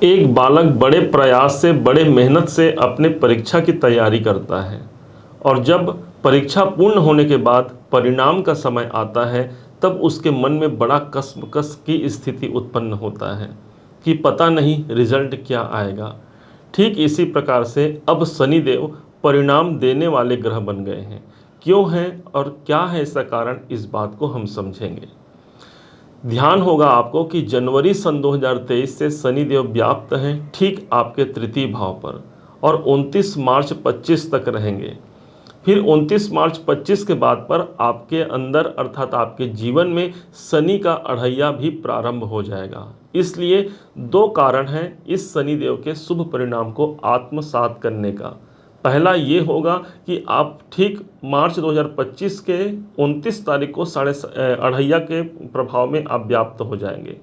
एक बालक बड़े प्रयास से, बड़े मेहनत से अपने परीक्षा की तैयारी करता है और जब परीक्षा पूर्ण होने के बाद परिणाम का समय आता है, तब उसके मन में बड़ा कसमकस की स्थिति उत्पन्न होता है कि पता नहीं रिजल्ट क्या आएगा। ठीक इसी प्रकार से अब शनिदेव परिणाम देने वाले ग्रह बन गए हैं। क्यों हैं और क्या है इसका कारण, इस बात को हम समझेंगे। ध्यान होगा आपको कि जनवरी सन 2023 से शनिदेव व्याप्त हैं ठीक आपके तृतीय भाव पर और 29 मार्च 25 तक रहेंगे। फिर 29 मार्च 25 के बाद पर आपके अंदर अर्थात आपके जीवन में शनि का अढ़ैया भी प्रारंभ हो जाएगा। इसलिए दो कारण हैं इस शनिदेव के शुभ परिणाम को आत्मसात करने का। पहला ये होगा कि आप ठीक मार्च 2025 के 29 तारीख को अढ़ैया के प्रभाव में आप व्याप्त हो जाएंगे।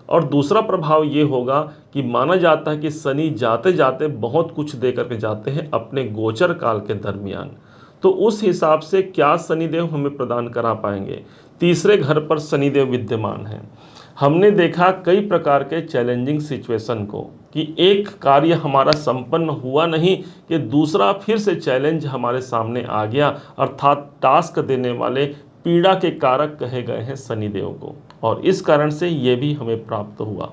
और दूसरा प्रभाव ये होगा कि माना जाता है कि शनि जाते जाते बहुत कुछ दे करके जाते हैं अपने गोचर काल के दरमियान। तो उस हिसाब से क्या शनिदेव हमें प्रदान करा पाएंगे। तीसरे घर पर शनिदेव विद्यमान है। हमने देखा कई प्रकार के चैलेंजिंग सिचुएशन को कि एक कार्य हमारा संपन्न हुआ नहीं कि दूसरा फिर से चैलेंज हमारे सामने आ गया, अर्थात टास्क देने वाले पीड़ा के कारक कहे गए हैं शनिदेव को, और इस कारण से ये भी हमें प्राप्त हुआ।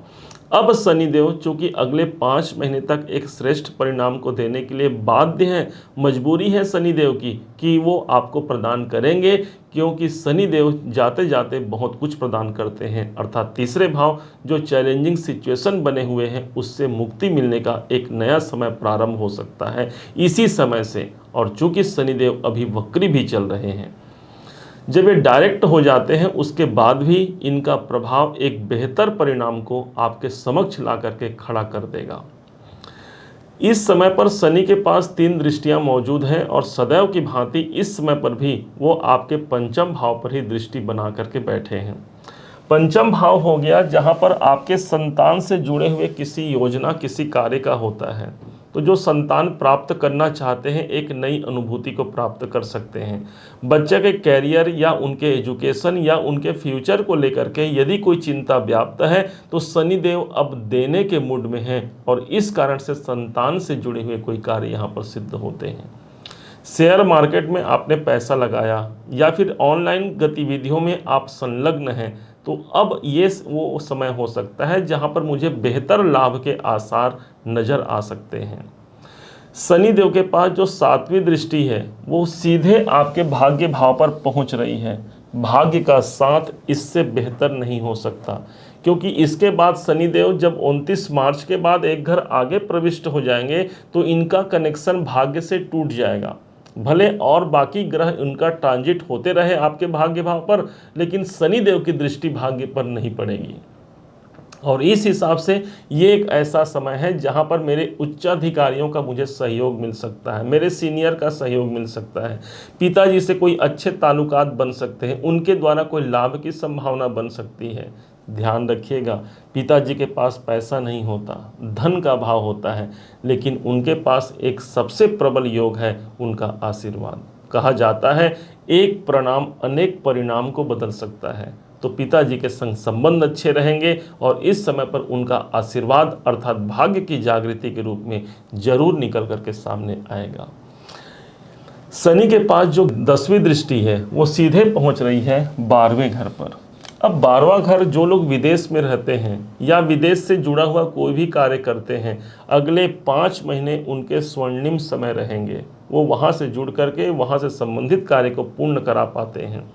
अब शनिदेव चूंकि अगले 5 महीने तक एक श्रेष्ठ परिणाम को देने के लिए बाध्य हैं, मजबूरी है शनिदेव की कि वो आपको प्रदान करेंगे, क्योंकि शनिदेव जाते जाते बहुत कुछ प्रदान करते हैं। अर्थात तीसरे भाव जो चैलेंजिंग सिचुएशन बने हुए हैं उससे मुक्ति मिलने का एक नया समय प्रारंभ हो सकता है इसी समय से। और चूंकि शनिदेव अभी वक्री भी चल रहे हैं, जब ये डायरेक्ट हो जाते हैं उसके बाद भी इनका प्रभाव एक बेहतर परिणाम को आपके समक्ष ला करके खड़ा कर देगा। इस समय पर शनि के पास 3 दृष्टियां मौजूद हैं और सदैव की भांति इस समय पर भी वो आपके पंचम भाव पर ही दृष्टि बना करके बैठे हैं। पंचम भाव हो गया जहां पर आपके संतान से जुड़े हुए किसी योजना, किसी कार्य का होता है। तो जो संतान प्राप्त करना चाहते हैं एक नई अनुभूति को प्राप्त कर सकते हैं। बच्चे के कैरियर या उनके एजुकेशन या उनके फ्यूचर को लेकर के यदि कोई चिंता व्याप्त है तो शनिदेव अब देने के मूड में हैं और इस कारण से संतान से जुड़े हुए कोई कार्य यहाँ पर सिद्ध होते हैं। शेयर मार्केट में आपने पैसा लगाया या फिर ऑनलाइन गतिविधियों में आप संलग्न हैं, तो अब ये वो समय हो सकता है जहां पर मुझे बेहतर लाभ के आसार नजर आ सकते हैं। शनिदेव के पास जो 7वीं दृष्टि है वो सीधे आपके भाग्य भाव पर पहुंच रही है। भाग्य का साथ इससे बेहतर नहीं हो सकता, क्योंकि इसके बाद शनिदेव जब 29 मार्च के बाद एक घर आगे प्रविष्ट हो जाएंगे तो इनका कनेक्शन भाग्य से टूट जाएगा। भले और बाकी ग्रह उनका ट्रांजिट होते रहे आपके भाग्य भाव पर, लेकिन शनिदेव की दृष्टि भाग्य पर नहीं पड़ेगी। और इस हिसाब से ये एक ऐसा समय है जहां पर मेरे उच्चाधिकारियों का मुझे सहयोग मिल सकता है, मेरे सीनियर का सहयोग मिल सकता है, पिताजी से कोई अच्छे ताल्लुकात बन सकते हैं, उनके द्वारा कोई लाभ की संभावना बन सकती है। ध्यान रखिएगा, पिताजी के पास पैसा नहीं होता, धन का भाव होता है, लेकिन उनके पास एक सबसे प्रबल योग है, उनका आशीर्वाद। कहा जाता है एक प्रणाम अनेक परिणाम को बदल सकता है। तो पिताजी के संग संबंध अच्छे रहेंगे और इस समय पर उनका आशीर्वाद अर्थात भाग्य की जागृति के रूप में जरूर निकल करके सामने आएगा। शनि के पास जो 10वीं दृष्टि है वो सीधे पहुंच रही है 12वें घर पर। अब 12वां घर जो लोग विदेश में रहते हैं या विदेश से जुड़ा हुआ कोई भी कार्य करते हैं, अगले 5 महीने उनके स्वर्णिम समय रहेंगे। वो वहाँ से जुड़ करके वहाँ से संबंधित कार्य को पूर्ण करा पाते हैं।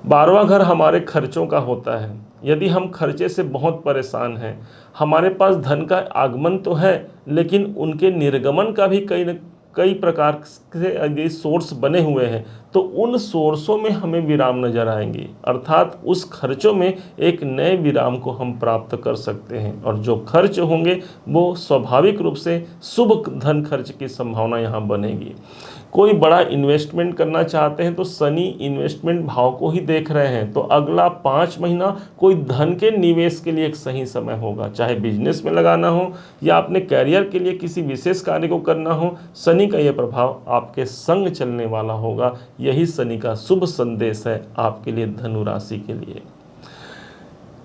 12वां घर हमारे खर्चों का होता है। यदि हम खर्चे से बहुत परेशान हैं, हमारे पास धन का आगमन तो है लेकिन उनके निर्गमन का भी कई प्रकार से यदि सोर्स बने हुए हैं तो उन सोर्सों में हमें विराम नजर आएंगे, अर्थात उस खर्चों में एक नए विराम को हम प्राप्त कर सकते हैं। और जो खर्च होंगे वो स्वाभाविक रूप से शुभ धन खर्च की संभावना यहाँ बनेगी। कोई बड़ा इन्वेस्टमेंट करना चाहते हैं तो शनि इन्वेस्टमेंट भाव को ही देख रहे हैं, तो अगला 5 महीना कोई धन के निवेश के लिए एक सही समय होगा, चाहे बिजनेस में लगाना हो या अपने कैरियर के लिए किसी विशेष कार्य को करना हो। शनि का यह प्रभाव आपके संग चलने वाला होगा। यही शनि का शुभ संदेश है आपके लिए, धनु राशि के लिए।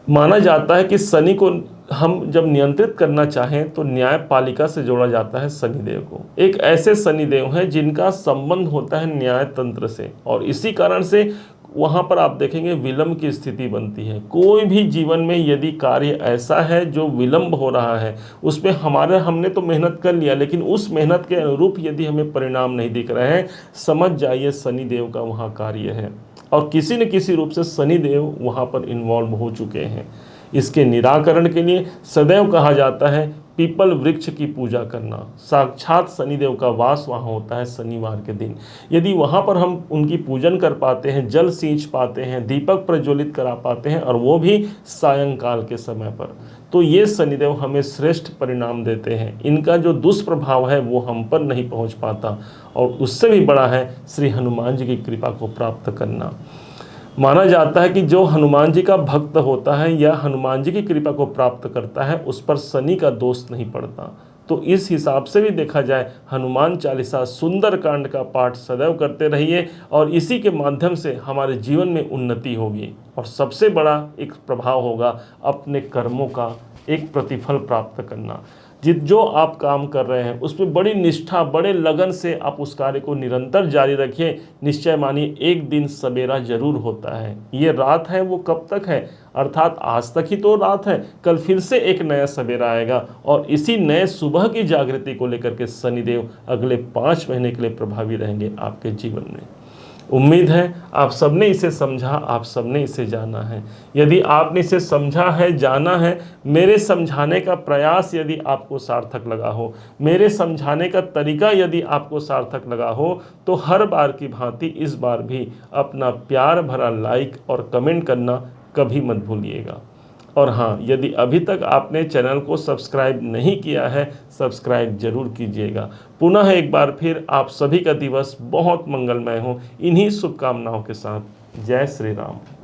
माना जाता है कि शनि को हम जब नियंत्रित करना चाहें तो न्यायपालिका से जोड़ा जाता है शनिदेव को। एक ऐसे शनिदेव हैं जिनका संबंध होता है न्याय तंत्र से, और इसी कारण से वहाँ पर आप देखेंगे विलंब की स्थिति बनती है। कोई भी जीवन में यदि कार्य ऐसा है जो विलंब हो रहा है, उसमें हमने तो मेहनत कर लिया, लेकिन उस मेहनत के अनुरूप यदि हमें परिणाम नहीं दिख रहे हैं, समझ जाइए शनिदेव का वहाँ कार्य है, और किसी न किसी रूप से शनिदेव वहाँ पर इन्वॉल्व हो चुके हैं। इसके निराकरण के लिए सदैव कहा जाता है पीपल वृक्ष की पूजा करना। साक्षात शनिदेव का वास वहाँ होता है शनिवार के दिन। यदि वहाँ पर हम उनकी पूजन कर पाते हैं, जल सींच पाते हैं, दीपक प्रज्वलित करा पाते हैं, और वो भी सायंकाल के समय पर, तो ये शनिदेव हमें श्रेष्ठ परिणाम देते हैं। इनका जो दुष्प्रभाव है वो हम पर नहीं पहुँच पाता, और उससे भी बड़ा है श्री हनुमान जी की कृपा को प्राप्त करना। माना जाता है कि जो हनुमान जी का भक्त होता है या हनुमान जी की कृपा को प्राप्त करता है, उस पर शनि का दोष नहीं पड़ता। तो इस हिसाब से भी देखा जाए, हनुमान चालीसा सुंदर कांड का पाठ सदैव करते रहिए, और इसी के माध्यम से हमारे जीवन में उन्नति होगी, और सबसे बड़ा एक प्रभाव होगा अपने कर्मों का एक प्रतिफल प्राप्त करना। जो आप काम कर रहे हैं उसमें बड़ी निष्ठा, बड़े लगन से आप उस कार्य को निरंतर जारी रखिए। निश्चय मानिए एक दिन सवेरा जरूर होता है। ये रात है वो कब तक है, अर्थात आज तक ही तो रात है, कल फिर से एक नया सवेरा आएगा, और इसी नए सुबह की जागृति को लेकर के शनिदेव अगले 5 महीने के लिए प्रभावी रहेंगे आपके जीवन में। उम्मीद है आप सबने इसे समझा, आप सबने इसे जाना है। यदि आपने इसे समझा है, जाना है, मेरे समझाने का प्रयास यदि आपको सार्थक लगा हो, मेरे समझाने का तरीका यदि आपको सार्थक लगा हो, तो हर बार की भांति इस बार भी अपना प्यार भरा लाइक और कमेंट करना कभी मत भूलिएगा। और हाँ, यदि अभी तक आपने चैनल को सब्सक्राइब नहीं किया है, सब्सक्राइब जरूर कीजिएगा। पुनः एक बार फिर आप सभी का दिवस बहुत मंगलमय हो, इन्हीं शुभकामनाओं के साथ। जय श्री राम।